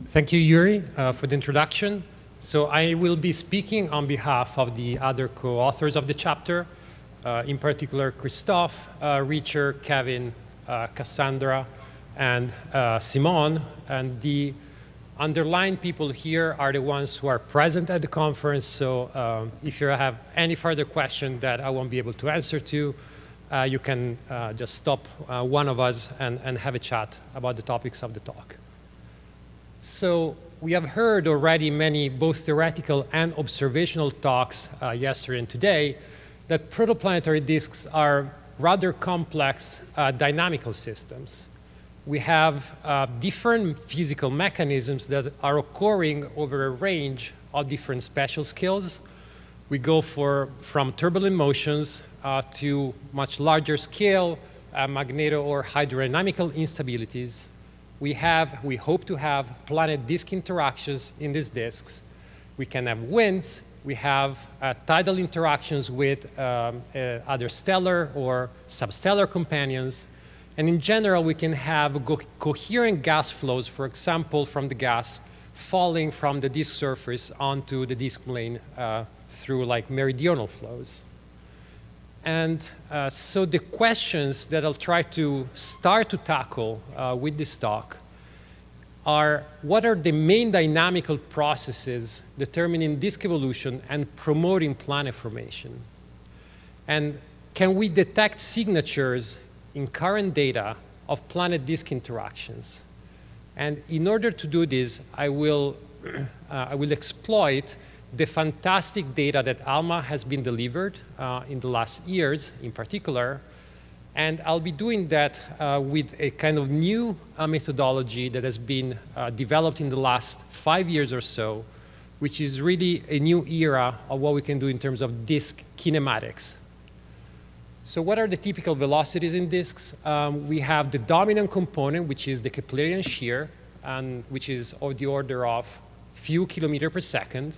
Thank you, Yuri, for the introduction. So I will be speaking on behalf of the other co-authors of the chapter, in particular Christophe, Richard, Kevin, Cassandra, and Simone. And the underlined people here are the ones who are present at the conference. So if you have any further question that I won't be able to answer to, you can just stop one of us and have a chat about the topics of the talk. So we have heard already many both theoretical and observational talks yesterday and today that protoplanetary disks are rather complex dynamical systems. We have different physical mechanisms that are occurring over a range of different spatial scales. We go from turbulent motions to much larger scale magneto or hydrodynamical instabilities. We hope to have planet-disk interactions in these disks. We can have winds. We have tidal interactions with other stellar or substellar companions. And in general, we can have coherent gas flows, for example, from the gas falling from the disk surface onto the disk plane through like meridional flows. And so the questions that I'll try to start to tackle with this talk are, what are the main dynamical processes determining disk evolution and promoting planet formation? And can we detect signatures in current data of planet-disk interactions? And in order to do this, I will exploit the fantastic data that ALMA has been delivered in the last years in particular. And I'll be doing that with a kind of new methodology that has been developed in the last 5 years or so, which is really a new era of what we can do in terms of disk kinematics. So what are the typical velocities in disks? We have the dominant component, which is the Keplerian shear, and which is of the order of few kilometers per second.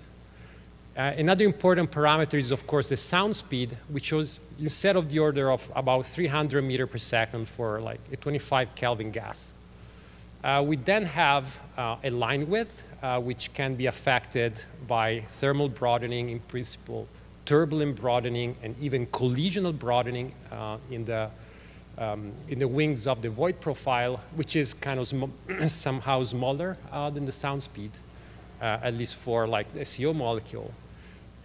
Another important parameter is, of course, the sound speed, which was instead of the order of about 300 meters per second for like a 25 Kelvin gas. We then have a line width, which can be affected by thermal broadening, in principle, turbulent broadening, and even collisional broadening in the wings of the void profile, which is kind of somehow smaller than the sound speed, at least for like a CO molecule.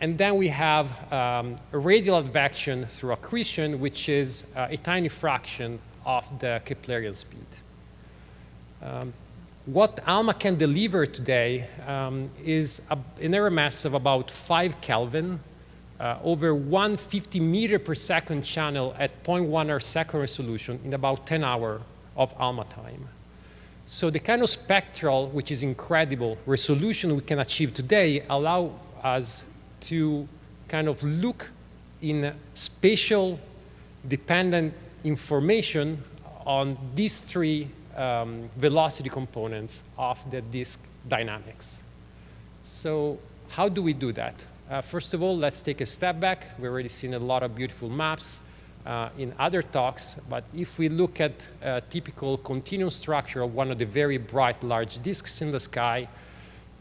And then we have a radial advection through accretion, which is a tiny fraction of the Keplerian speed. What ALMA can deliver today is an error mass of about 5 Kelvin over 150 meter per second channel at 0.1 arc-second resolution in about 10 hours of ALMA time. So the kind of spectral, which is incredible, resolution we can achieve today allow us to kind of look in spatial dependent information on these three velocity components of the disk dynamics. So how do we do that? First of all, let's take a step back. We've already seen a lot of beautiful maps in other talks, but if we look at a typical continuum structure of one of the very bright large disks in the sky,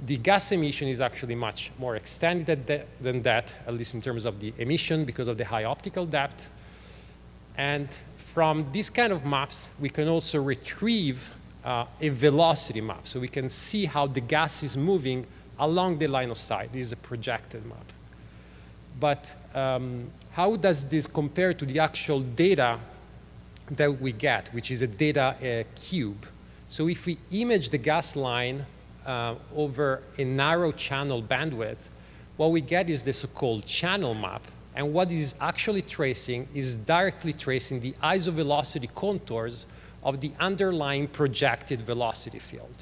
the gas emission is actually much more extended than that, at least in terms of the emission because of the high optical depth. And from these kind of maps, we can also retrieve a velocity map. So we can see how the gas is moving along the line of sight. This is a projected map. But how does this compare to the actual data that we get, which is a data cube? So if we image the gas line over a narrow channel bandwidth, what we get is the so-called channel map. And what is actually tracing is directly tracing the isovelocity contours of the underlying projected velocity field,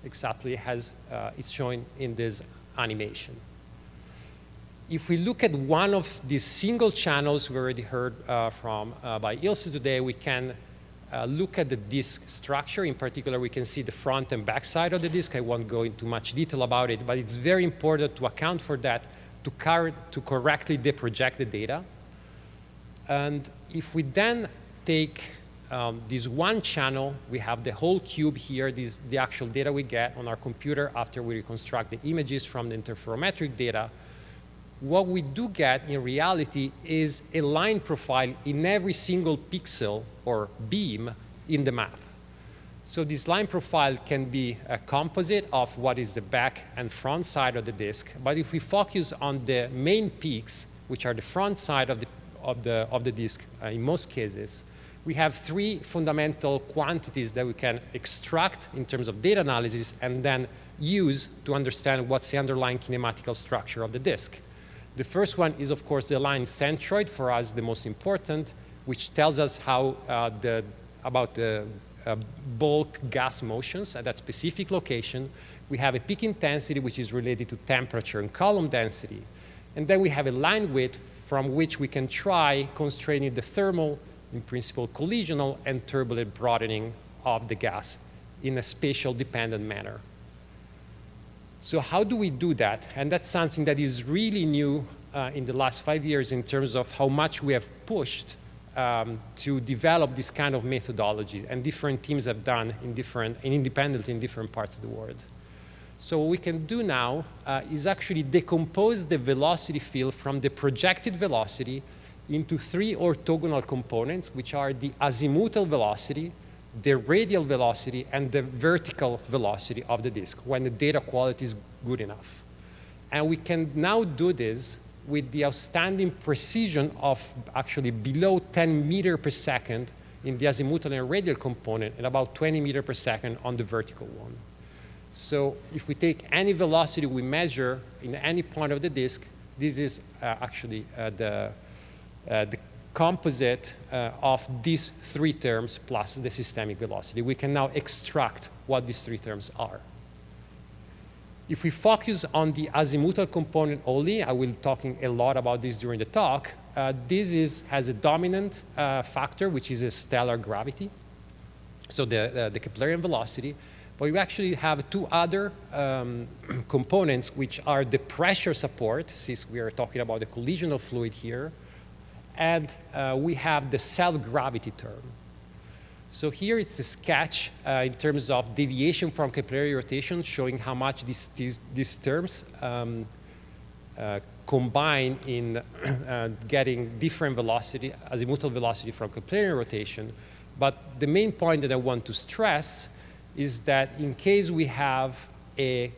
exactly as it's shown in this animation. If we look at one of these single channels we already heard from by Ilse today, we can look at the disk structure. In particular, we can see the front and back side of the disk. I won't go into much detail about it, but it's very important to account for that to correctly deproject the data. And if we then take this one channel, we have the whole cube here, this the actual data we get on our computer after we reconstruct the images from the interferometric data. What we do get in reality is a line profile in every single pixel or beam in the map. So this line profile can be a composite of what is the back and front side of the disk. But if we focus on the main peaks, which are the front side of the disk in most cases, we have three fundamental quantities that we can extract in terms of data analysis and then use to understand what's the underlying kinematical structure of the disk. The first one is, of course, the line centroid, for us the most important, which tells us how about the bulk gas motions at that specific location. We have a peak intensity, which is related to temperature and column density. And then we have a line width from which we can try constraining the thermal, in principle, collisional and turbulent broadening of the gas in a spatial dependent manner. So how do we do that? And that's something that is really new in the last 5 years in terms of how much we have pushed to develop this kind of methodology, and different teams have done independently in different parts of the world. So what we can do now is actually decompose the velocity field from the projected velocity into three orthogonal components, which are the azimuthal velocity, the radial velocity, and the vertical velocity of the disk when the data quality is good enough. And we can now do this with the outstanding precision of actually below 10 meters per second in the azimuthal and radial component and about 20 meters per second on the vertical one. So if we take any velocity we measure in any point of the disk, this is actually the composite of these three terms plus the systemic velocity. We can now extract what these three terms are. If we focus on the azimuthal component only, I will be talking a lot about this during the talk, this has a dominant factor, which is a stellar gravity, so the Keplerian velocity. But we actually have two other components, which are the pressure support, since we are talking about the collisional fluid here, and we have the self-gravity term. So here it's a sketch in terms of deviation from Keplerian rotation, showing how much these terms combine in getting different velocity, azimuthal velocity from Keplerian rotation. But the main point that I want to stress is that in case we have a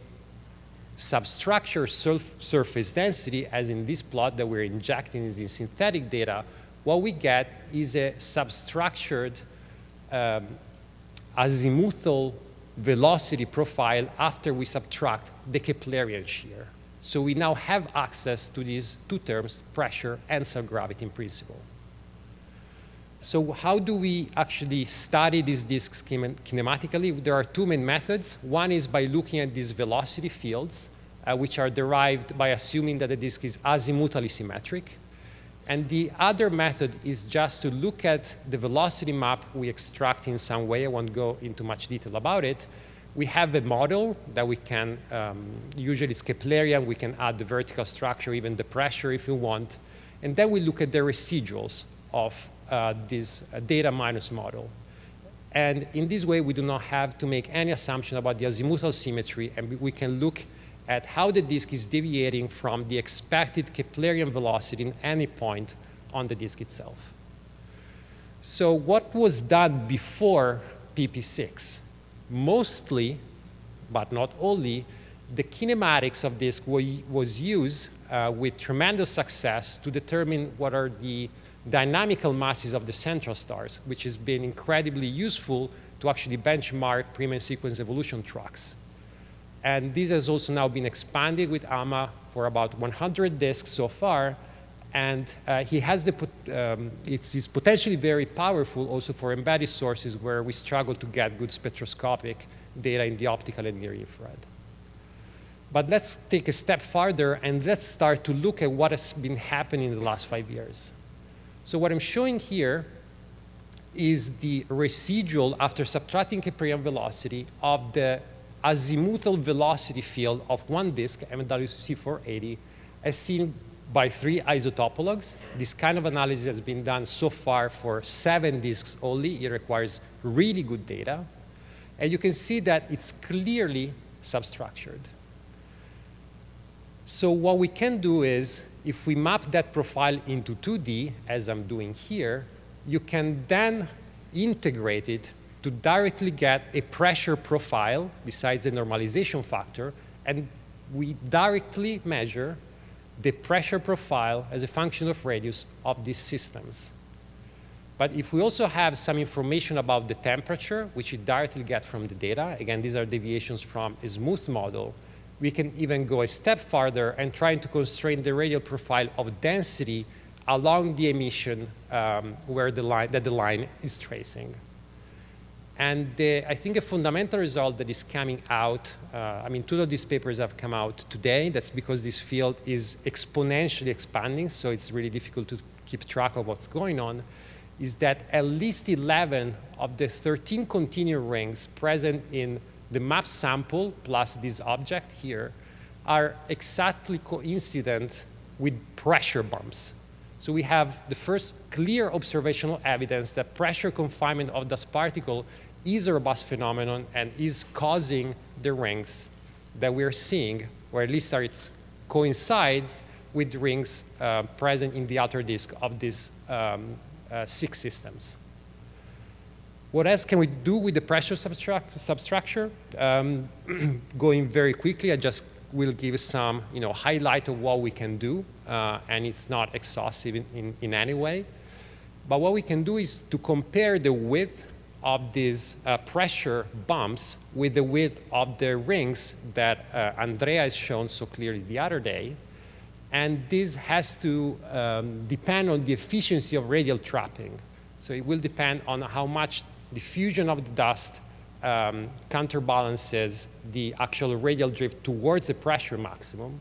substructure surface density, as in this plot that we're injecting in synthetic data, what we get is a substructured azimuthal velocity profile after we subtract the Keplerian shear. So we now have access to these two terms, pressure and self-gravity in principle. So how do we actually study these disks kinematically? There are two main methods. One is by looking at these velocity fields, which are derived by assuming that the disk is azimuthally symmetric. And the other method is just to look at the velocity map we extract in some way. I won't go into much detail about it. We have a model that we can, usually it's Keplerian, we can add the vertical structure, even the pressure if we want. And then we look at the residuals of this data minus model. And in this way, we do not have to make any assumption about the azimuthal symmetry, and we can look at how the disk is deviating from the expected Keplerian velocity in any point on the disk itself. So what was done before PP6? Mostly, but not only, the kinematics of disk was used with tremendous success to determine what are the dynamical masses of the central stars, which has been incredibly useful to actually benchmark Prima sequence evolution tracks. And this has also now been expanded with AMA for about 100 disks so far. And it is potentially very powerful also for embedded sources where we struggle to get good spectroscopic data in the optical and near infrared. But let's take a step farther and let's start to look at what has been happening in the last 5 years. So what I'm showing here is the residual after subtracting Keplerian velocity of the azimuthal velocity field of one disk, MWC 480, as seen by 3 isotopologues. This kind of analysis has been done so far for 7 disks only. It requires really good data. And you can see that it's clearly substructured. So what we can do is, if we map that profile into 2D, as I'm doing here, you can then integrate it to directly get a pressure profile besides the normalization factor, and we directly measure the pressure profile as a function of radius of these systems. But if we also have some information about the temperature, which we directly get from the data, again, these are deviations from a smooth model, we can even go a step farther and try to constrain the radial profile of density along the emission where the line is tracing. And I think a fundamental result that is coming out, I mean, 2 of these papers have come out today. That's because this field is exponentially expanding, so it's really difficult to keep track of what's going on, is that at least 11 of the 13 continuum rings present in the map sample plus this object here are exactly coincident with pressure bumps. So we have the first clear observational evidence that pressure confinement of dust particle is a robust phenomenon and is causing the rings that we're seeing, or at least it coincides with rings present in the outer disk of these 6 systems. What else can we do with the pressure substructure? Going very quickly, I just will give some highlight of what we can do, and it's not exhaustive in any way. But what we can do is to compare the width of these pressure bumps with the width of the rings that Andrea has shown so clearly the other day. And this has to depend on the efficiency of radial trapping. So it will depend on how much diffusion of the dust counterbalances the actual radial drift towards the pressure maximum.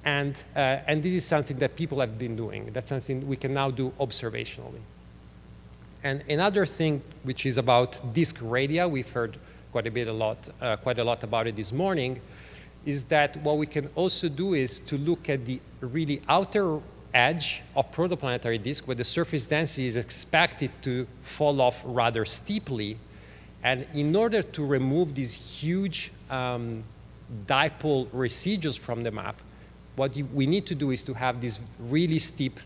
And this is something that people have been doing. That's something we can now do observationally. And another thing which is about disk radia, we've heard quite a lot about it this morning, is that what we can also do is to look at the really outer edge of protoplanetary disk where the surface density is expected to fall off rather steeply. And in order to remove these huge dipole residuals from the map, what we need to do is to have this really steep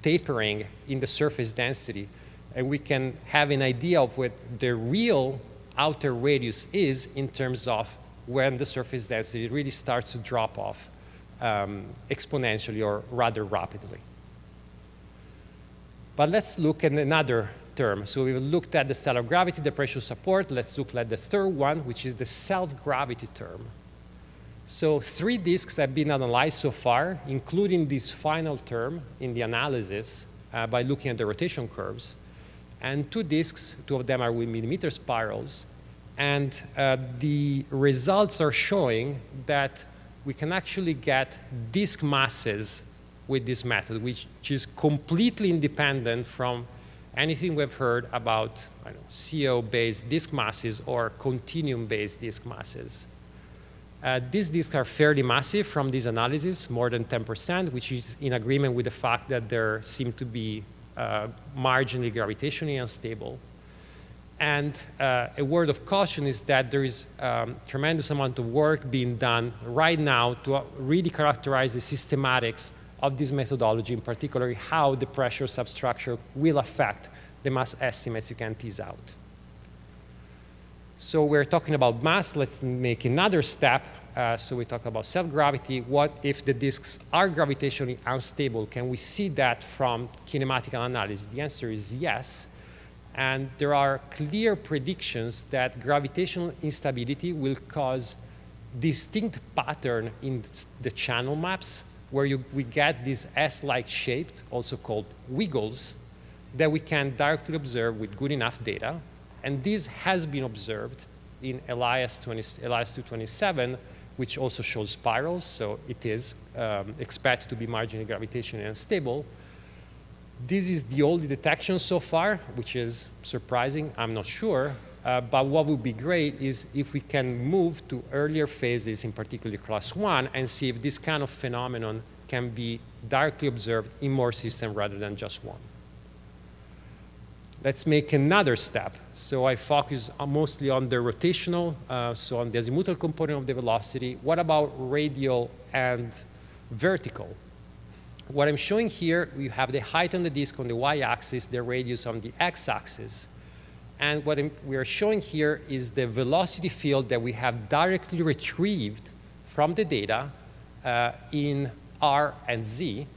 tapering in the surface density. And we can have an idea of what the real outer radius is in terms of when the surface density really starts to drop off exponentially or rather rapidly. But let's look at another term. So we've looked at the stellar gravity, the pressure support. Let's look at the third one, which is the self-gravity term. So 3 disks have been analyzed so far, including this final term in the analysis by looking at the rotation curves. And 2 disks, 2 of them are with millimeter spirals. And the results are showing that we can actually get disk masses with this method, which is completely independent from anything we've heard about CO-based disk masses or continuum-based disk masses. These disks are fairly massive from this analysis, more than 10%, which is in agreement with the fact that they seem to be marginally gravitationally unstable. And a word of caution is that there is a tremendous amount of work being done right now to really characterize the systematics of this methodology, in particular how the pressure substructure will affect the mass estimates you can tease out. So we're talking about mass. Let's make another step. So we talk about self-gravity. What if the disks are gravitationally unstable? Can we see that from kinematic analysis? The answer is yes. And there are clear predictions that gravitational instability will cause distinct pattern in the channel maps where we get these S-like shaped, also called wiggles, that we can directly observe with good enough data. And this has been observed in Elias 227, which also shows spirals. So it is expected to be marginally gravitationally unstable. This is the only detection so far, which is surprising, I'm not sure. But what would be great is if we can move to earlier phases, in particular class 1, and see if this kind of phenomenon can be directly observed in more systems rather than just one. Let's make another step. So I focus mostly on the rotational, so on the azimuthal component of the velocity. What about radial and vertical? What I'm showing here, we have the height on the disk on the y-axis, the radius on the x-axis. And what we are showing here is the velocity field that we have directly retrieved from the data in R and Z.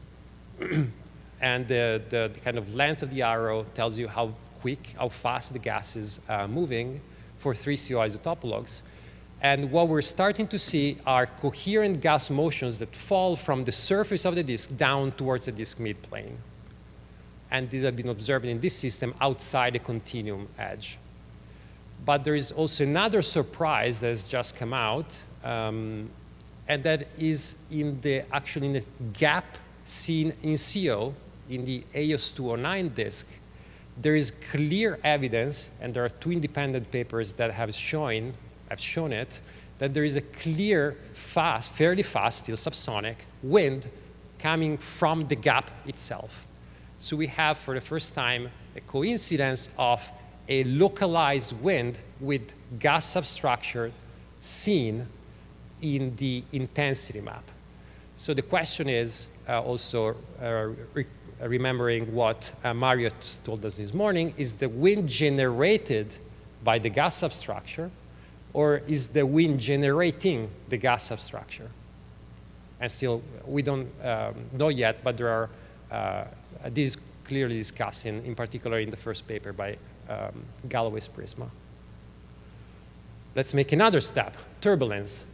And the kind of length of the arrow tells you how quick, how fast the gas is moving for 3 CO isotopologues. And what we're starting to see are coherent gas motions that fall from the surface of the disk down towards the disk midplane. And these have been observed in this system outside the continuum edge. But there is also another surprise that has just come out, and that is actually in the gap seen in CO in the AOS 209 disk. There is clear evidence, and there are 2 independent papers that have shown it, that there is a clear, fairly fast, still subsonic, wind coming from the gap itself. So we have, for the first time, a coincidence of a localized wind with gas substructure seen in the intensity map. So the question is, also remembering what Mario told us this morning, is the wind generated by the gas substructure, or is the wind generating the gas substructure? And still, we don't know yet, but there are, this is clearly discussed, in particular in the first paper by Galloway's Prisma. Let's make another step, turbulence.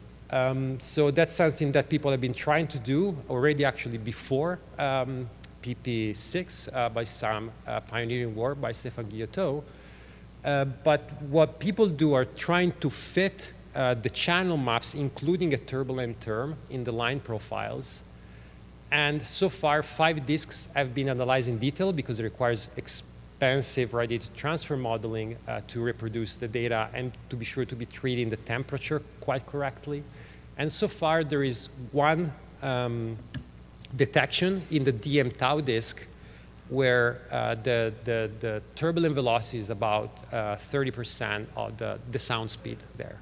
So that's something that people have been trying to do already actually before PP6 by some pioneering work by Stéphane Guillotot. But what people do are trying to fit the channel maps, including a turbulent term, in the line profiles. And so far, 5 disks have been analyzed in detail because it requires expensive radiative transfer modeling to reproduce the data and to be sure to be treating the temperature quite correctly. And so far, there is one detection in the DM tau disk where the turbulent velocity is about 30% of the sound speed there.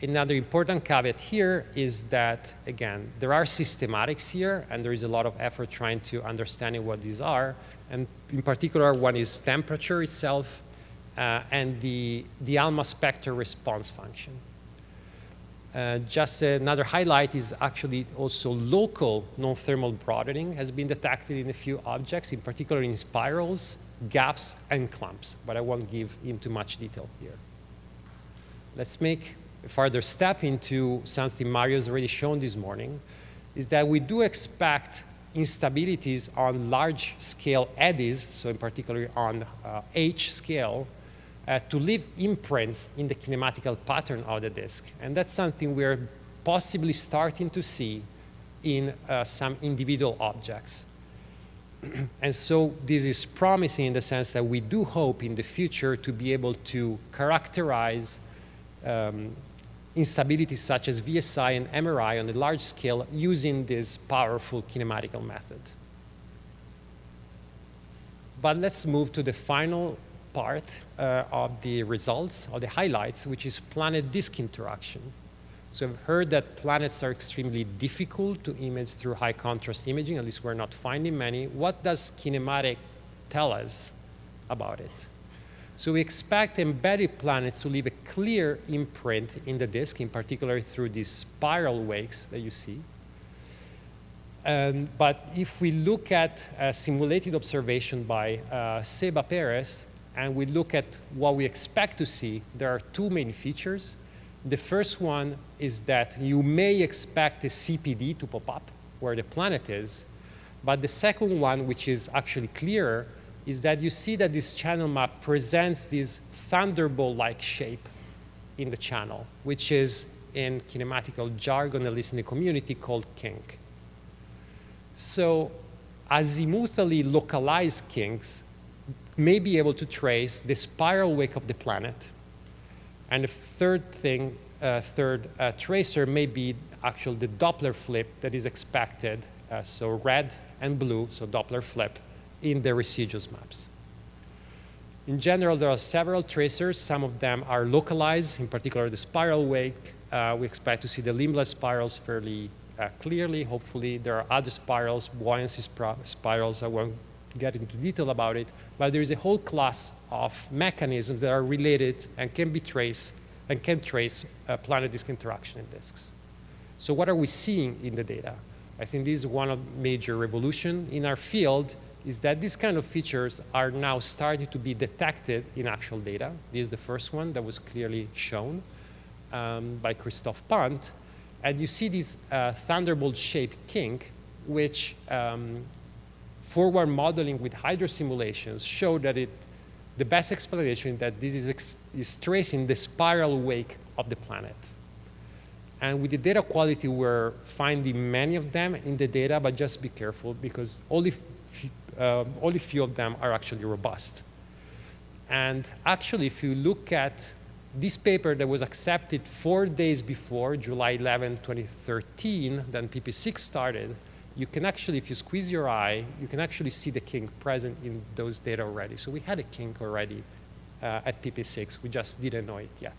Another important caveat here is that, again, there are systematics here, and there is a lot of effort trying to understanding what these are. And in particular, one is temperature itself and the ALMA spectral response function. Just another highlight is actually also local non-thermal broadening has been detected in a few objects, in particular in spirals, gaps, and clumps, but I won't give into much detail here. Let's make a further step into something Mario's already shown this morning, is that we do expect instabilities on large-scale eddies, so in particular on H scale, to leave imprints in the kinematical pattern of the disk. And that's something we're possibly starting to see in some individual objects. And so this is promising in the sense that we do hope in the future to be able to characterize instabilities such as VSI and MRI on a large scale using this powerful kinematical method. But let's move to the final part of the results, or the highlights, which is planet-disk interaction. So I've heard that planets are extremely difficult to image through high contrast imaging, at least we're not finding many. What does kinematic tell us about it? So we expect embedded planets to leave a clear imprint in the disk, in particular through these spiral wakes that you see. But if we look at simulated observation by Seba Perez, and we look at what we expect to see, there are 2 main features. The first one is that you may expect a CPD to pop up where the planet is. But the second one, which is actually clearer, is that you see that this channel map presents this thunderbolt-like shape in the channel, which is in kinematical jargon, at least in the community, called kink. So azimuthally localized kinks may be able to trace the spiral wake of the planet. And the third tracer may be actually the Doppler flip that is expected, so red and blue, so Doppler flip, in the residuals maps. In general, there are several tracers. Some of them are localized, in particular the spiral wake. We expect to see the limbless spirals fairly clearly. Hopefully, there are other spirals, buoyancy spirals. I won't get into detail about it. But there is a whole class of mechanisms that are related and can be traced and can trace planet disk interaction in disks. So what are we seeing in the data? I think this is one of the major revolutions in our field, is that these kind of features are now starting to be detected in actual data. This is the first one that was clearly shown by Christophe Pinte. And you see this Thunderbolt-shaped kink, which forward modeling with hydro simulations showed that the best explanation that this is tracing the spiral wake of the planet. And with the data quality, we're finding many of them in the data, but just be careful because only few of them are actually robust. And actually, if you look at this paper that was accepted 4 days before, July 11, 2013, then PP6 started, you can actually, if you squeeze your eye, you can actually see the kink present in those data already. So we had a kink already at PP6. We just didn't know it yet.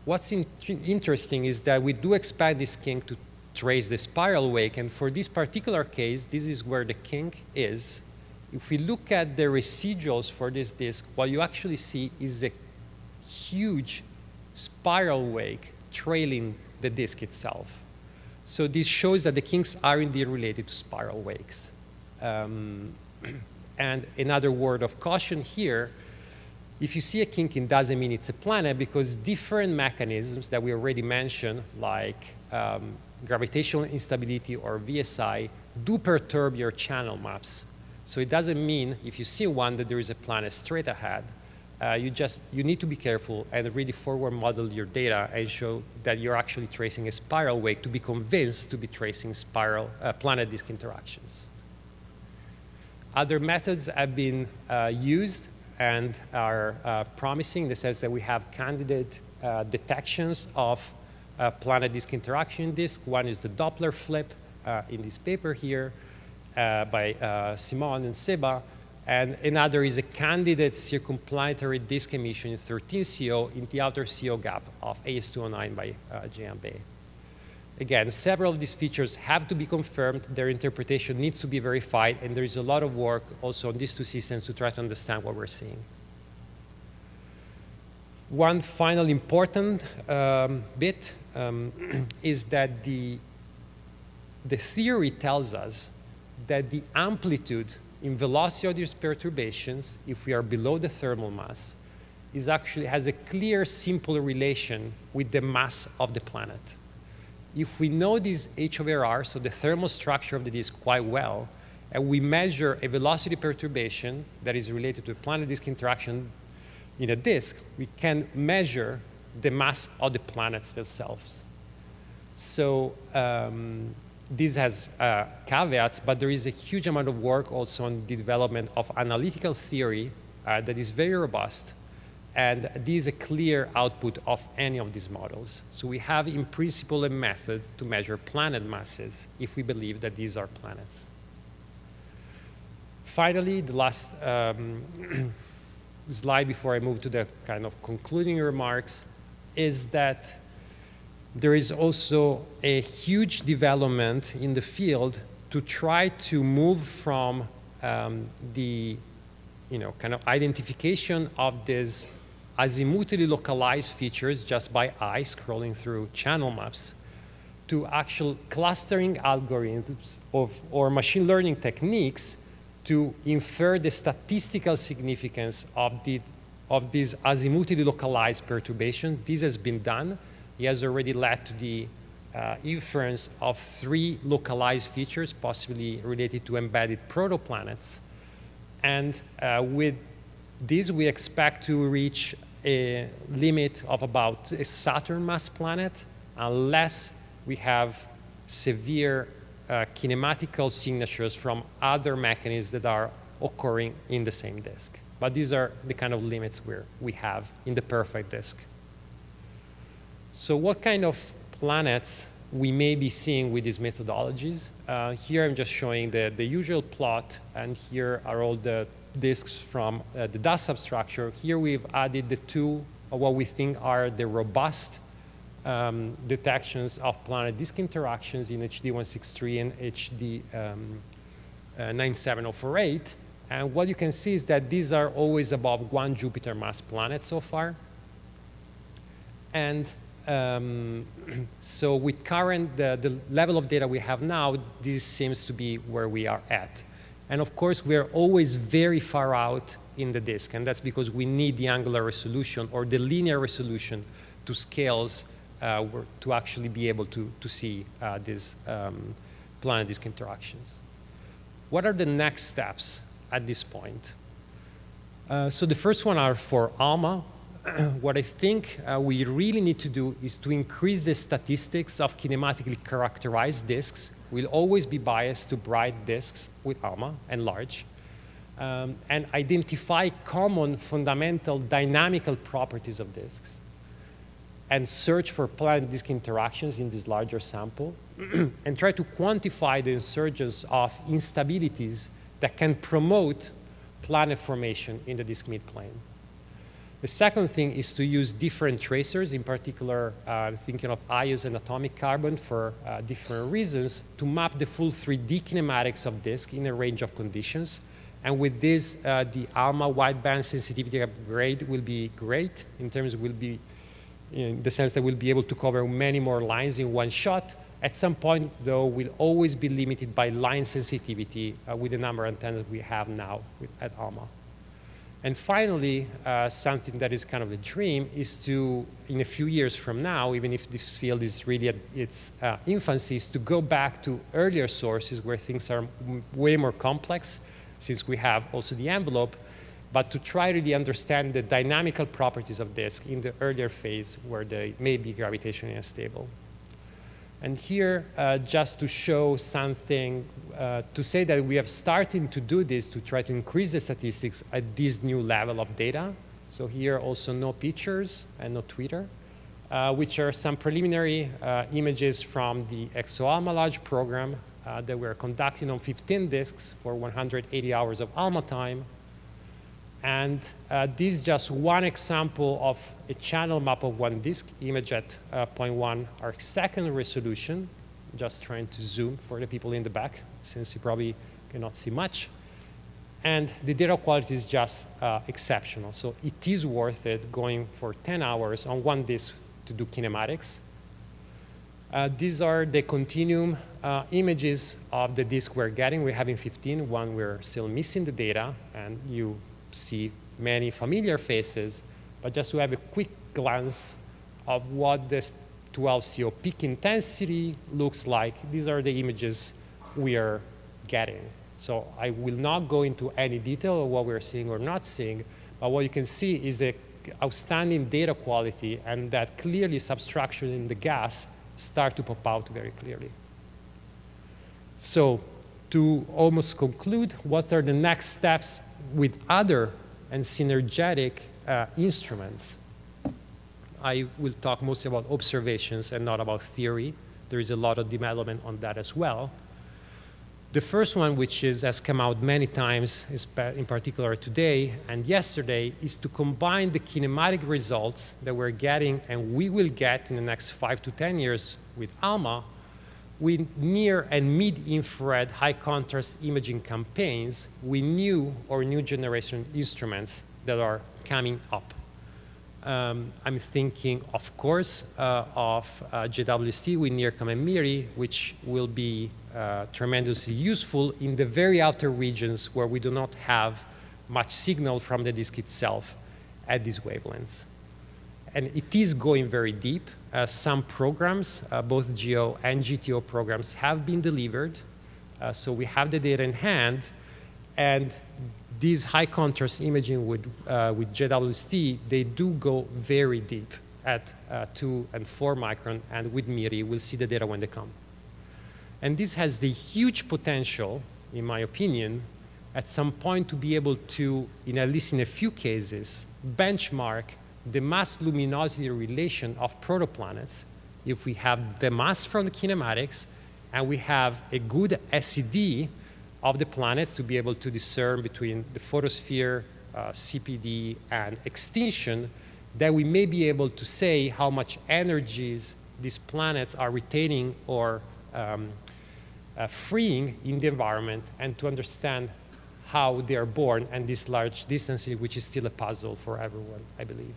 What's interesting is that we do expect this kink to trace the spiral wake. And for this particular case, this is where the kink is. If we look at the residuals for this disk, what you actually see is a huge spiral wake trailing the disk itself. So this shows that the kinks are indeed related to spiral wakes. And another word of caution here, if you see a kink, it doesn't mean it's a planet, because different mechanisms that we already mentioned, like gravitational instability or VSI, do perturb your channel maps. So it doesn't mean if you see one that there is a planet straight ahead. You need to be careful and really forward model your data and show that you're actually tracing a spiral wake to be convinced to be tracing spiral planet disk interactions. Other methods have been used and are promising in the sense that we have candidate detections of planet disk interaction disk. One is the Doppler flip in this paper here by Simon and Seba. And another is a candidate circumplanetary disk emission in 13 CO in the outer CO gap of AS209 by JMB. Again, several of these features have to be confirmed. Their interpretation needs to be verified. And there is a lot of work also on these two systems to try to understand what we're seeing. One final important bit is that the theory tells us that the amplitude in velocity of these perturbations, if we are below the thermal mass, has a clear, simple relation with the mass of the planet. If we know this H over R, so the thermal structure of the disk, quite well, and we measure a velocity perturbation that is related to a planet disk interaction in a disk, we can measure the mass of the planets themselves. So this has caveats, but there is a huge amount of work also on the development of analytical theory that is very robust, and this is a clear output of any of these models. So we have, in principle, a method to measure planet masses if we believe that these are planets. Finally, the last slide before I move to the kind of concluding remarks is that there is also a huge development in the field to try to move from the kind of identification of these azimutally localized features just by eye scrolling through channel maps to actual clustering algorithms or machine learning techniques to infer the statistical significance of these azimutally localized perturbations. This has been done. It has already led to the inference of 3 localized features, possibly related to embedded protoplanets. And with this, we expect to reach a limit of about a Saturn mass planet, unless we have severe kinematical signatures from other mechanisms that are occurring in the same disk. But these are the kind of limits we have in the perfect disk. So what kind of planets we may be seeing with these methodologies? Here I'm just showing the usual plot, and here are all the disks from the dust substructure. Here we've added the two of what we think are the robust detections of planet-disk interactions in HD 163 and HD 97048. And what you can see is that these are always above 1 Jupiter mass planet so far. And so with the level of data we have now, this seems to be where we are at. And of course, we are always very far out in the disk, and that's because we need the angular resolution or the linear resolution to scales to actually be able to see these planet-disk interactions. What are the next steps at this point? So the first one are for ALMA. What I think we really need to do is to increase the statistics of kinematically characterized disks. We'll always be biased to bright disks with ALMA and large, and identify common fundamental dynamical properties of disks, and search for planet-disk interactions in this larger sample, and try to quantify the insurgence of instabilities that can promote planet formation in the disk midplane. The second thing is to use different tracers, in particular thinking of ions and atomic carbon for different reasons, to map the full 3D kinematics of disk in a range of conditions. And with this, the ALMA wideband sensitivity upgrade will be great in the sense that we'll be able to cover many more lines in one shot. At some point, though, we'll always be limited by line sensitivity with the number of antennas we have now at ALMA. And finally, something that is kind of a dream is to, in a few years from now, even if this field is really at its infancy, is to go back to earlier sources where things are way more complex, since we have also the envelope, but to try to really understand the dynamical properties of disk in the earlier phase where they may be gravitationally unstable. And here, just to show something, to say that we have started to do this to try to increase the statistics at this new level of data. So here also no pictures and no Twitter, which are some preliminary images from the EXO-ALMA large program that we're conducting on 15 disks for 180 hours of ALMA time. And this is just one example of a channel map of one disk, image at 0.1 arcsecond resolution. Just trying to zoom for the people in the back, since you probably cannot see much. And the data quality is just exceptional. So it is worth it going for 10 hours on one disk to do kinematics. These are the continuum images of the disk we're getting. We're having 15, one we're still missing the data, and you see many familiar faces, but just to have a quick glance of what this 12CO peak intensity looks like, these are the images we are getting. So I will not go into any detail of what we're seeing or not seeing, but what you can see is the outstanding data quality, and that clearly substructures in the gas start to pop out very clearly. So to almost conclude, what are the next steps with other and synergetic instruments? I will talk mostly about observations and not about theory. There is a lot of development on that as well. The first one, which has come out many times, in particular today and yesterday, is to combine the kinematic results that we're getting and we will get in the next 5 to 10 years with ALMA with near and mid-infrared high-contrast imaging campaigns with new or new generation instruments that are coming up. I'm thinking, of course, of JWST with NIRCam and MIRI, which will be tremendously useful in the very outer regions where we do not have much signal from the disk itself at these wavelengths. And it is going very deep. Some programs, both GEO and GTO programs, have been delivered. So we have the data in hand. And these high contrast imaging with JWST, they do go very deep at 2 and 4 micron. And with MIRI, we'll see the data when they come. And this has the huge potential, in my opinion, at some point to be able to, at least in a few cases, benchmark the mass luminosity relation of protoplanets if we have the mass from the kinematics and we have a good SED of the planets to be able to discern between the photosphere, CPD, and extinction, that we may be able to say how much energies these planets are retaining or freeing in the environment, and to understand how they are born and this large distances, which is still a puzzle for everyone, I believe.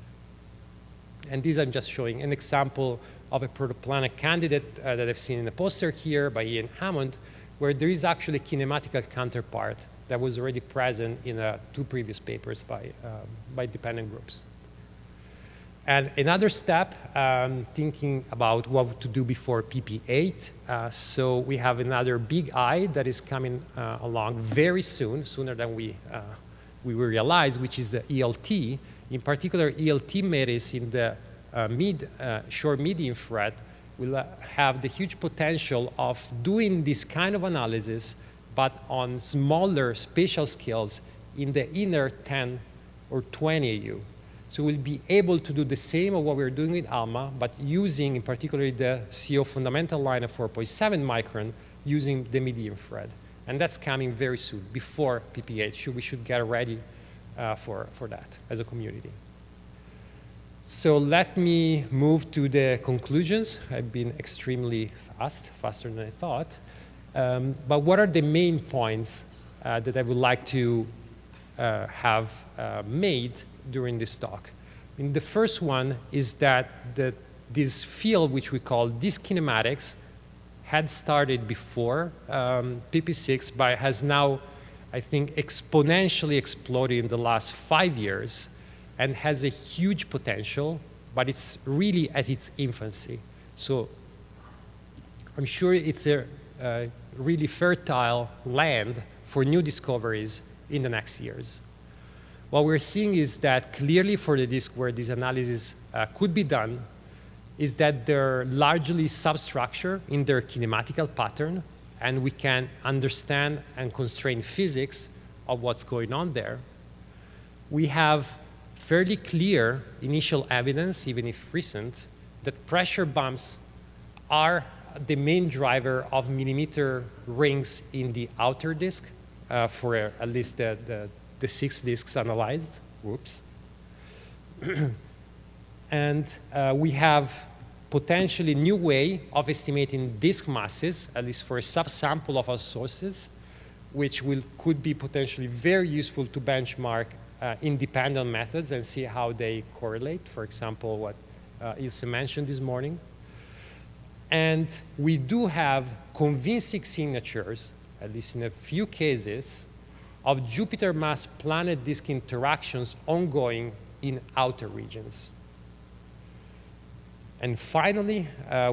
And these I'm just showing an example of a protoplanet candidate that I've seen in the poster here by Ian Hammond, where there is actually a kinematical counterpart that was already present in 2 previous papers by dependent groups. And another step, thinking about what to do before PP8. So we have another big eye that is coming along very soon, sooner than we will realize, which is the ELT. In particular, ELT METIS in the short mid-infrared will have the huge potential of doing this kind of analysis, but on smaller spatial scales in the inner 10 or 20 AU. So we'll be able to do the same of what we're doing with ALMA, but using, in particular, the CO fundamental line of 4.7 micron, using the mid-infrared. And that's coming very soon, before PP8. We should get ready for that as a community. So let me move to the conclusions. I've been extremely fast, faster than I thought. But what are the main points that I would like to have made during this talk? And the first one is that this field, which we call disk kinematics, had started before PP6, but has now, I think, exponentially exploded in the last 5 years and has a huge potential, but it's really at its infancy. So I'm sure it's a really fertile land for new discoveries in the next years. What we're seeing is that clearly for the disk where this analysis could be done is that they're largely substructure in their kinematical pattern, and we can understand and constrain physics of what's going on there. We have fairly clear initial evidence, even if recent, that pressure bumps are the main driver of millimeter rings in the outer disk for at least the 6 disks analyzed. Whoops. And we have potentially new way of estimating disk masses, at least for a subsample of our sources, which could be potentially very useful to benchmark independent methods and see how they correlate. For example, what Ilse mentioned this morning. And we do have convincing signatures, at least in a few cases, of Jupiter mass planet disk interactions ongoing in outer regions. And finally,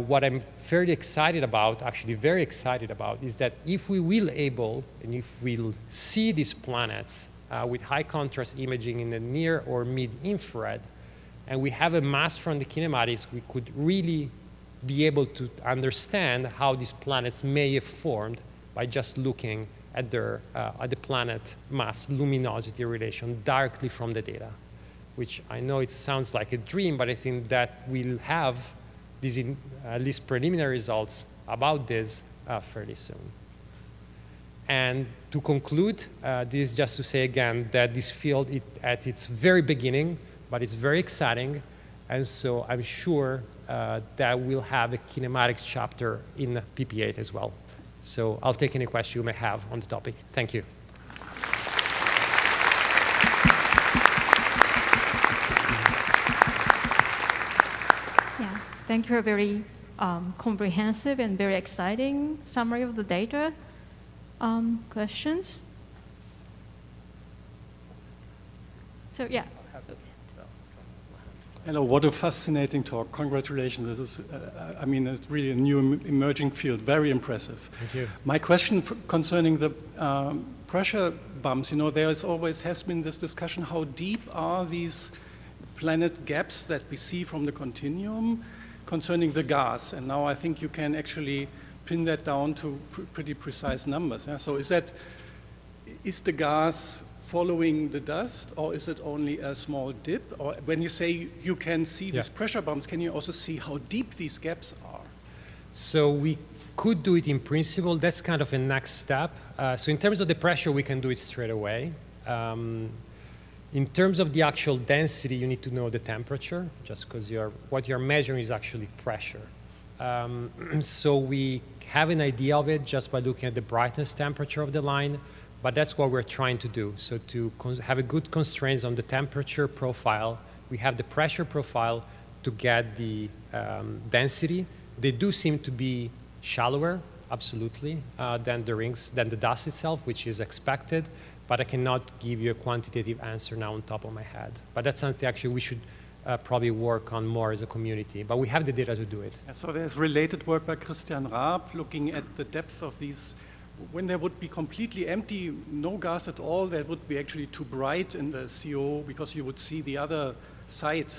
what I'm fairly excited about, actually very excited about, is that if we will able, and if we'll see these planets with high contrast imaging in the near or mid-infrared, and we have a mass from the kinematics, we could really be able to understand how these planets may have formed by just looking at the planet mass luminosity relation directly from the data, which I know it sounds like a dream, but I think that we'll have these at least preliminary results about this fairly soon. And to conclude, this is just to say again that this field is at its very beginning, but it's very exciting, and so I'm sure that we'll have a kinematics chapter in PP8 as well. So I'll take any questions you may have on the topic. Thank you. Yeah, thank you for a very comprehensive and very exciting summary of the data. Questions? So yeah. Hello, what a fascinating talk. Congratulations. This is, I mean, it's really a new emerging field. Very impressive. Thank you. My question concerning the pressure bumps, you know, there always has been this discussion, how deep are these planet gaps that we see from the continuum concerning the gas? And now I think you can actually pin that down to pretty precise numbers. Yeah? So is the gas following the dust, or is it only a small dip? Or when you say you can see these pressure bumps, can you also see how deep these gaps are? So we could do it in principle. That's kind of a next step. So in terms of the pressure, we can do it straight away. In terms of the actual density, you need to know the temperature, just because what you're measuring is actually pressure. So we have an idea of it just by looking at the brightness temperature of the line, but that's what we're trying to do. So to have a good constraints on the temperature profile, we have the pressure profile to get the density. They do seem to be shallower, absolutely, than the dust itself, which is expected, but I cannot give you a quantitative answer now on top of my head. But that's something actually we should probably work on more as a community, but we have the data to do it. Yeah, so there's related work by Christian Raab looking at the depth of these. When there would be completely empty, no gas at all, that would be actually too bright in the CO because you would see the other side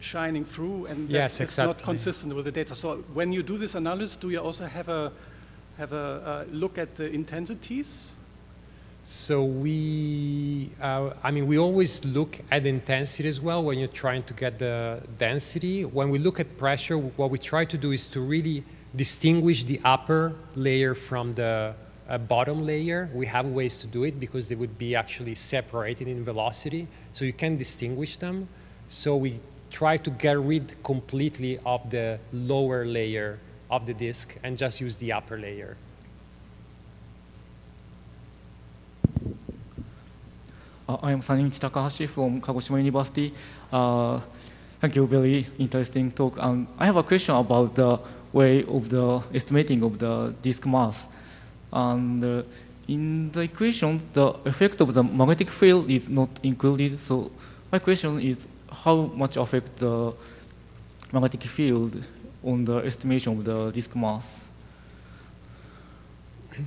shining through, and yes, it's not consistent with the data. So when you do this analysis, do you also have a look at the intensities? So we always look at intensity as well when you're trying to get the density. When we look at pressure, what we try to do is to really distinguish the upper layer from the bottom layer. We have ways to do it because they would be actually separated in velocity, so you can distinguish them. So we try to get rid completely of the lower layer of the disk and just use the upper layer. I am Sanichi Takahashi from Kagoshima University. Thank you, very interesting talk. I have a question about the way of the estimating of the disk mass. And in the equation, the effect of the magnetic field is not included. So my question is, how much affect the magnetic field on the estimation of the disk mass?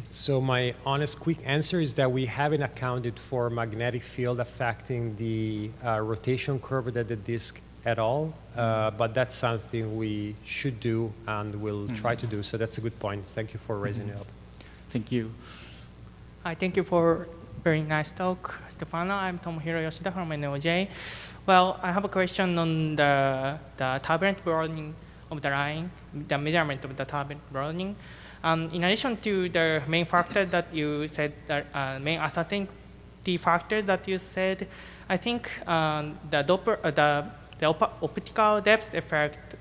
So my honest quick answer is that we haven't accounted for magnetic field affecting the rotation curve of the disk at all, but that's something we should do and will try to do. So that's a good point. Thank you for raising it up. Thank you. Hi, thank you for very nice talk, Stefano. I'm Tomohiro Yoshida from NOJ. Well, I have a question on the turbulent broadening of the line, the measurement of the turbulent broadening. In addition to the main factor that you said, main uncertainty factor that you said, I think the optical depth effect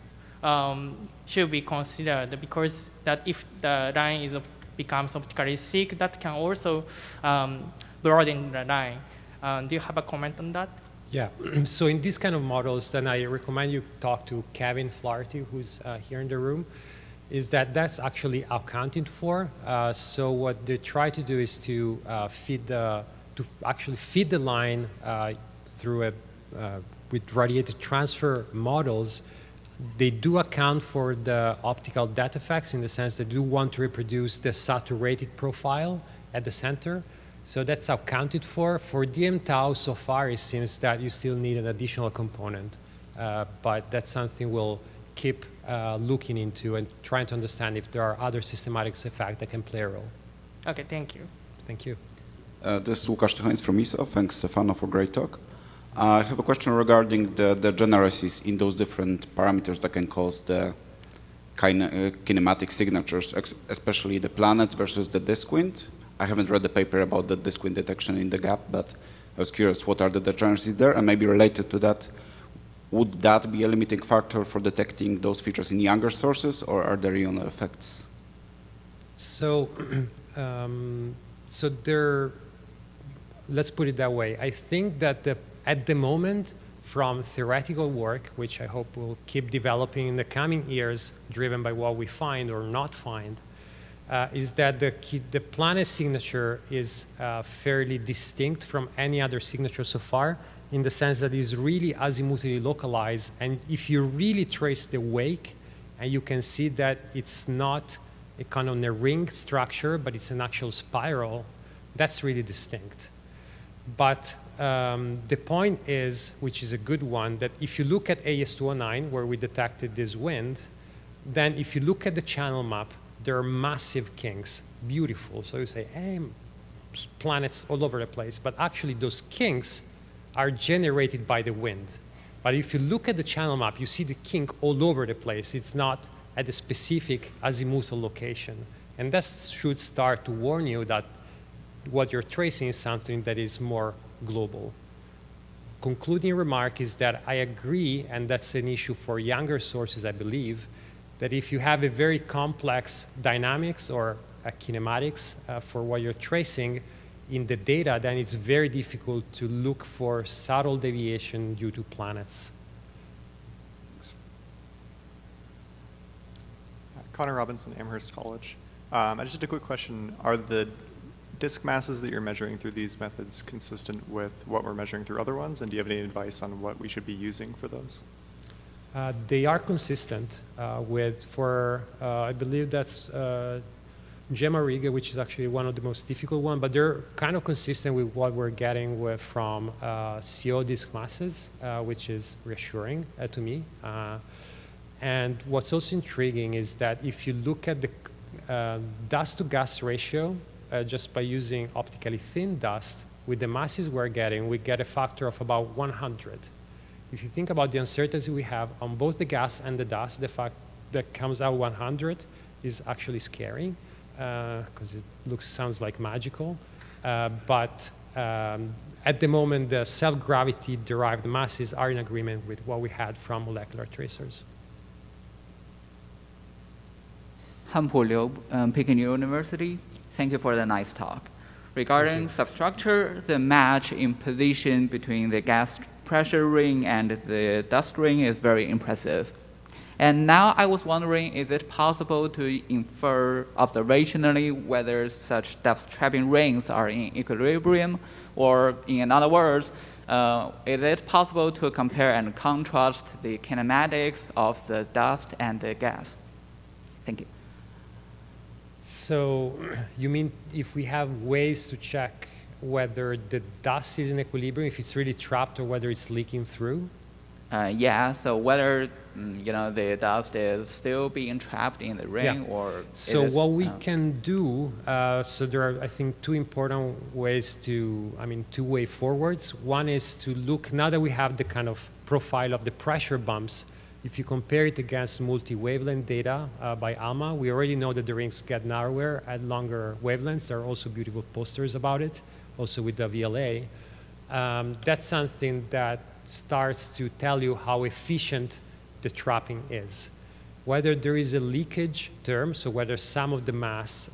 should be considered, because that if the line becomes optically thick, that can also broaden the line. Do you have a comment on that? Yeah, so in these kind of models, then I recommend you talk to Kevin Flaherty, who's here in the room, is that's actually accounted for. So what they try to do is to actually feed the line through with radiated transfer models. They do account for the optical depth effects in the sense that they do want to reproduce the saturated profile at the center. So that's accounted for. For DM tau, so far, it seems that you still need an additional component. But that's something we'll keep looking into and trying to understand if there are other systematic effects that can play a role. Okay, thank you. Thank you. This is Łukasz Tychańs from ISO. Thanks, Stefano, for great talk. I have a question regarding the degeneracies in those different parameters that can cause the kinematic signatures, especially the planets versus the disk wind. I haven't read the paper about the disk wind detection in the gap, but I was curious, what are the degeneracies there? And maybe related to that, would that be a limiting factor for detecting those features in younger sources, or are there real effects? So, let's put it that way. I think that at the moment, from theoretical work, which I hope we'll keep developing in the coming years, driven by what we find or not find, is that the planet signature is fairly distinct from any other signature so far, in the sense that it's really azimuthally localized. And if you really trace the wake, and you can see that it's not a kind of a ring structure, but it's an actual spiral, that's really distinct. But the point is, which is a good one, that if you look at AS209, where we detected this wind, then if you look at the channel map, there are massive kinks, beautiful. So you say, hey, planets all over the place. But actually, those kinks are generated by the wind. But if you look at the channel map, you see the kink all over the place. It's not at a specific azimuthal location. And that should start to warn you that what you're tracing is something that is more global. Concluding remark is that I agree, and that's an issue for younger sources, I believe, that if you have a very complex dynamics or kinematics for what you're tracing in the data, then it's very difficult to look for subtle deviation due to planets. Connor Robinson, Amherst College. I just had a quick question. Are the disk masses that you're measuring through these methods consistent with what we're measuring through other ones? And do you have any advice on what we should be using for those? They are consistent I believe that's Gemma Riga, which is actually one of the most difficult ones, but they're kind of consistent with what we're getting from CO disk masses, which is reassuring to me. And what's also intriguing is that if you look at the dust to gas ratio, just by using optically thin dust, with the masses we're getting, we get a factor of about 100. If you think about the uncertainty we have on both the gas and the dust, the fact that comes out 100 is actually scary, because it sounds like magical. But at the moment, the self-gravity derived masses are in agreement with what we had from molecular tracers. Hanpo Liu, Peking University. Thank you for the nice talk. Regarding substructure, the match in position between the gas pressure ring and the dust ring is very impressive. And now I was wondering, is it possible to infer observationally whether such depth trapping rings are in equilibrium? Or in other words, is it possible to compare and contrast the kinematics of the dust and the gas? Thank you. So you mean if we have ways to check whether the dust is in equilibrium, if it's really trapped, or whether it's leaking through? Yeah, so whether the dust is still being trapped in the ring, or so what we can do, so there are, I think, two important ways two way forwards. One is to look, now that we have the kind of profile of the pressure bumps, if you compare it against multi-wavelength data by ALMA, we already know that the rings get narrower at longer wavelengths. There are also beautiful posters about it, also with the VLA. That's something that starts to tell you how efficient the trapping is. Whether there is a leakage term, so whether some of the mass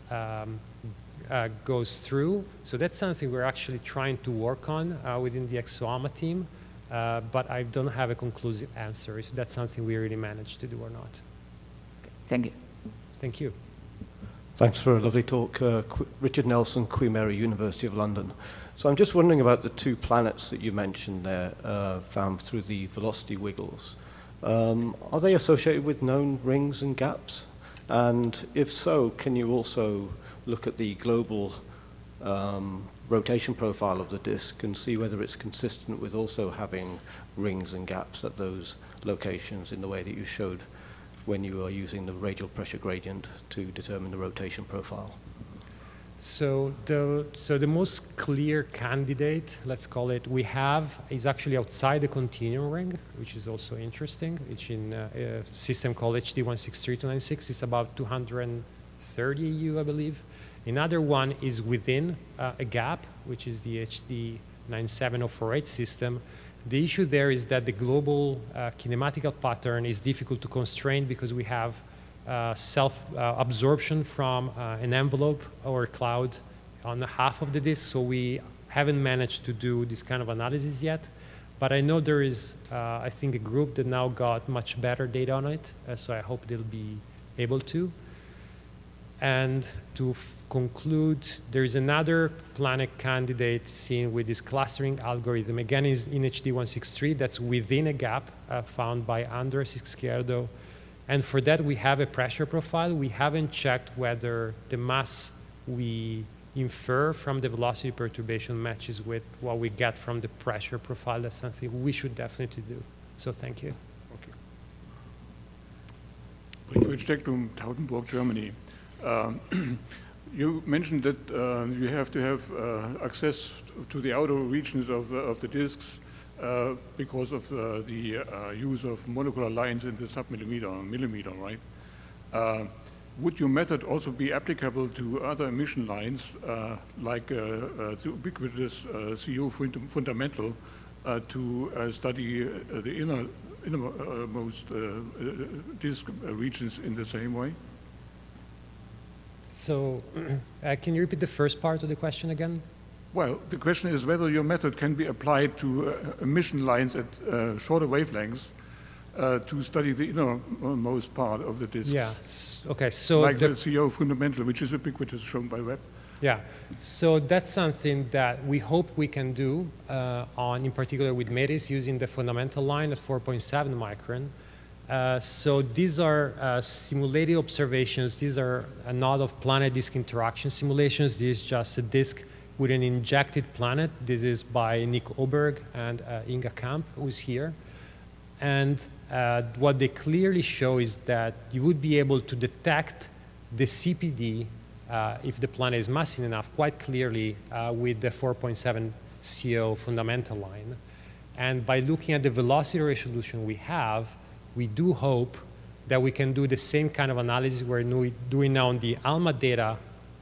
goes through. So that's something we're actually trying to work on within the ExoAlma team. But I don't have a conclusive answer if that's something we really managed to do or not. Thank you. Thank you. Thanks for a lovely talk. Richard Nelson, Queen Mary, University of London. So I'm just wondering about the two planets that you mentioned there, found through the velocity wiggles. Are they associated with known rings and gaps? And if so, can you also look at the global rotation profile of the disk and see whether it's consistent with also having rings and gaps at those locations in the way that you showed when you are using the radial pressure gradient to determine the rotation profile? So the most clear candidate, let's call it, we have is actually outside the continuum ring, which is also interesting. It's in a system called HD 163296. It's about 230 AU, I believe. Another one is within a gap, which is the HD 97048 system. The issue there is that the global kinematical pattern is difficult to constrain because we have self-absorption from an envelope or a cloud on the half of the disk, so we haven't managed to do this kind of analysis yet. But I know there is, I think, a group that now got much better data on it, so I hope they'll be able to. And to conclude, there is another planet candidate seen with this clustering algorithm. Again, is in HD 163, that's within a gap found by Andres Izquierdo. And for that, we have a pressure profile. We haven't checked whether the mass we infer from the velocity perturbation matches with what we get from the pressure profile. That's something we should definitely do. So thank you. Okay. Briefwildstecktum, Tautenburg, Germany. You mentioned that you have to have access to the outer regions of the disks because of the use of molecular lines in the submillimeter or millimeter, right? Would your method also be applicable to other emission lines, like the ubiquitous CO fundamental, to study the innermost disk regions in the same way? So can you repeat the first part of the question again? Well, the question is whether your method can be applied to emission lines at shorter wavelengths to study the innermost part of the disk. Yeah, okay, so like the CO fundamental, which is ubiquitous, shown by Webb. Yeah, so that's something that we hope we can do in particular with METIS using the fundamental line at 4.7 micron. So these are simulated observations. These are not of planet-disk interaction simulations. This is just a disk with an injected planet. This is by Nick Oberg and Inga Kamp, who's here. And what they clearly show is that you would be able to detect the CPD if the planet is massive enough quite clearly with the 4.7 CO fundamental line. And by looking at the velocity resolution we have, we do hope that we can do the same kind of analysis we're doing now on the ALMA data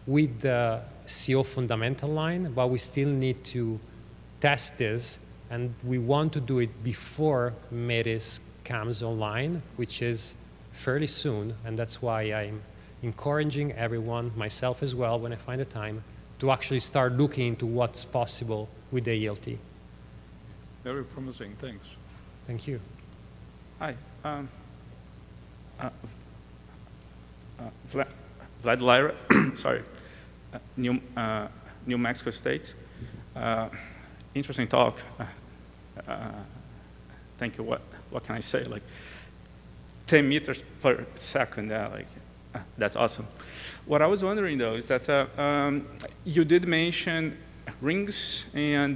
with the CO fundamental line, but we still need to test this, and we want to do it before METIS comes online, which is fairly soon, and that's why I'm encouraging everyone, myself as well, when I find the time, to actually start looking into what's possible with the ELT. Very promising, thanks. Thank you. Hi. Vlad Lyra, sorry, New Mexico State. Interesting talk. Thank you. What can I say? Like 10 meters per second. That's awesome. What I was wondering though is that you did mention rings and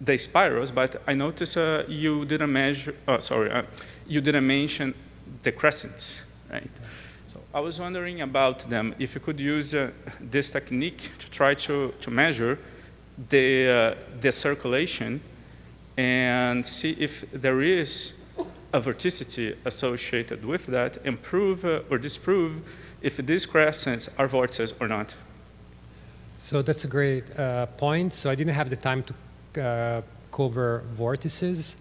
the spirals, but I noticed you didn't measure. You didn't mention the crescents, right? So I was wondering about them. If you could use this technique to try to measure the circulation and see if there is a vorticity associated with that, and prove or disprove if these crescents are vortices or not. So that's a great point. So I didn't have the time to cover vortices.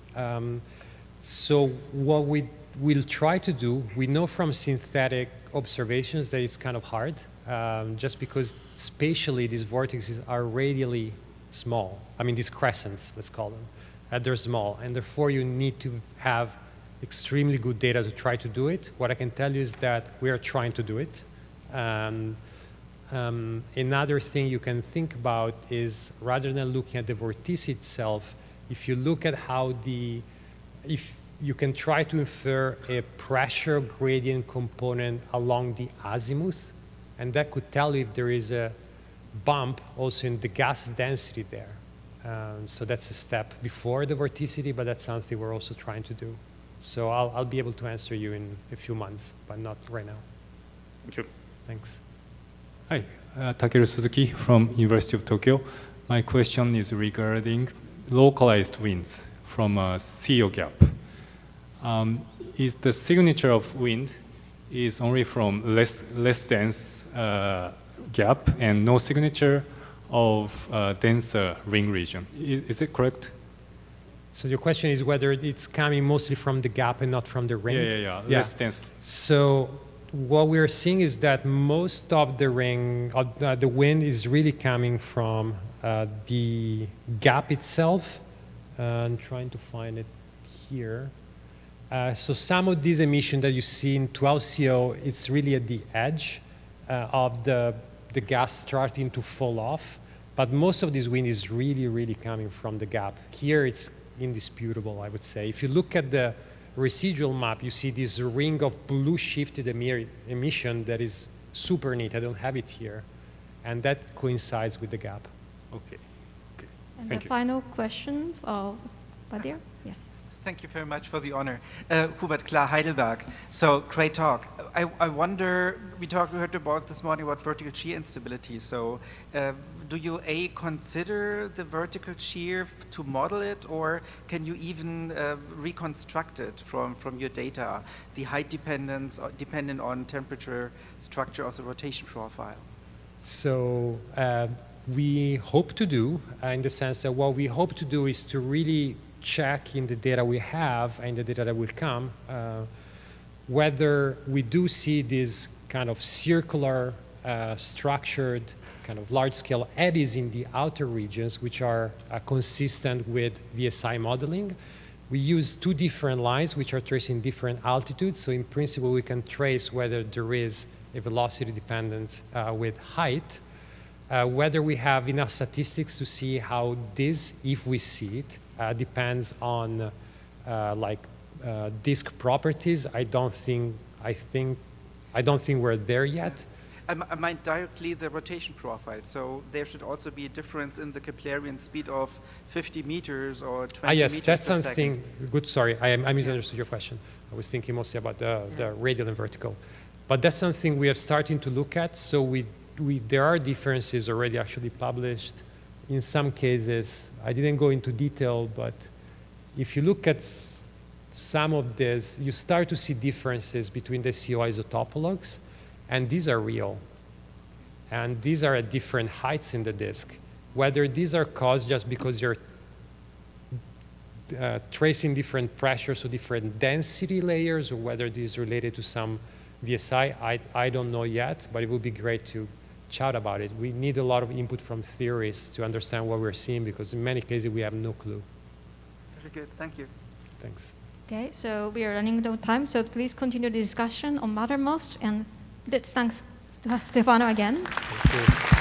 So what we will try to do, we know from synthetic observations that it's kind of hard, just because spatially these vortices are radially small. I mean, these crescents, let's call them, they're small, and therefore you need to have extremely good data to try to do it. What I can tell you is that we are trying to do it. Another thing you can think about is, rather than looking at the vorticity itself, if you look at how if you can try to infer a pressure gradient component along the azimuth, and that could tell you if there is a bump also in the gas density there. So that's a step before the vorticity, but that's something we're also trying to do. So I'll be able to answer you in a few months, but not right now. Thank you. Thanks. Hi, Takeru Suzuki from University of Tokyo. My question is regarding localized winds from a CO gap. Is the signature of wind is only from less dense gap and no signature of denser ring region? Is it correct? So your question is whether it's coming mostly from the gap and not from the ring? Yeah. Less dense. So what we're seeing is that most of the ring, the wind is really coming from the gap itself. I'm trying to find it here. So some of these emission that you see in 12CO, it's really at the edge of the gas starting to fall off. But most of this wind is really, really coming from the gap. Here it's indisputable, I would say. If you look at the residual map, you see this ring of blue shifted emission that is super neat. I don't have it here. And that coincides with the gap. Okay. And Thank the you. final question, Badir? Yes. Thank you very much for the honor. Hubert Klar, Heidelberg. So, great talk. I wonder, we heard about this morning about vertical shear instability. So, do you consider the vertical shear to model it, or can you even reconstruct it from your data, the height dependence dependent on temperature, structure of the rotation profile? So, we hope to do, in the sense that what we hope to do is to really check in the data we have and the data that will come, whether we do see this kind of circular, structured, kind of large-scale eddies in the outer regions, which are consistent with VSI modeling. We use two different lines, which are tracing different altitudes. So in principle, we can trace whether there is a velocity dependence with height, whether we have enough statistics to see how this, if we see it, depends on disk properties. I don't think we're there yet. I meant directly the rotation profile. So there should also be a difference in the Keplerian speed of 50 meters or 20 yes, meters that's per something second. good. Sorry, I misunderstood your question. I was thinking mostly about the radial and vertical. But that's something we are starting to look at. So there are differences already actually published. In some cases, I didn't go into detail, but if you look at some of this, you start to see differences between the CO isotopologues, and these are real. And these are at different heights in the disk. Whether these are caused just because you're tracing different pressures or different density layers, or whether this is related to some VSI, I don't know yet, but it would be great to chat about it. We need a lot of input from theorists to understand what we're seeing, because in many cases we have no clue. Very good, thank you. Thanks. Okay, so we are running out of time, so please continue the discussion on Mattermost, and let's thank Stefano again. Thank you.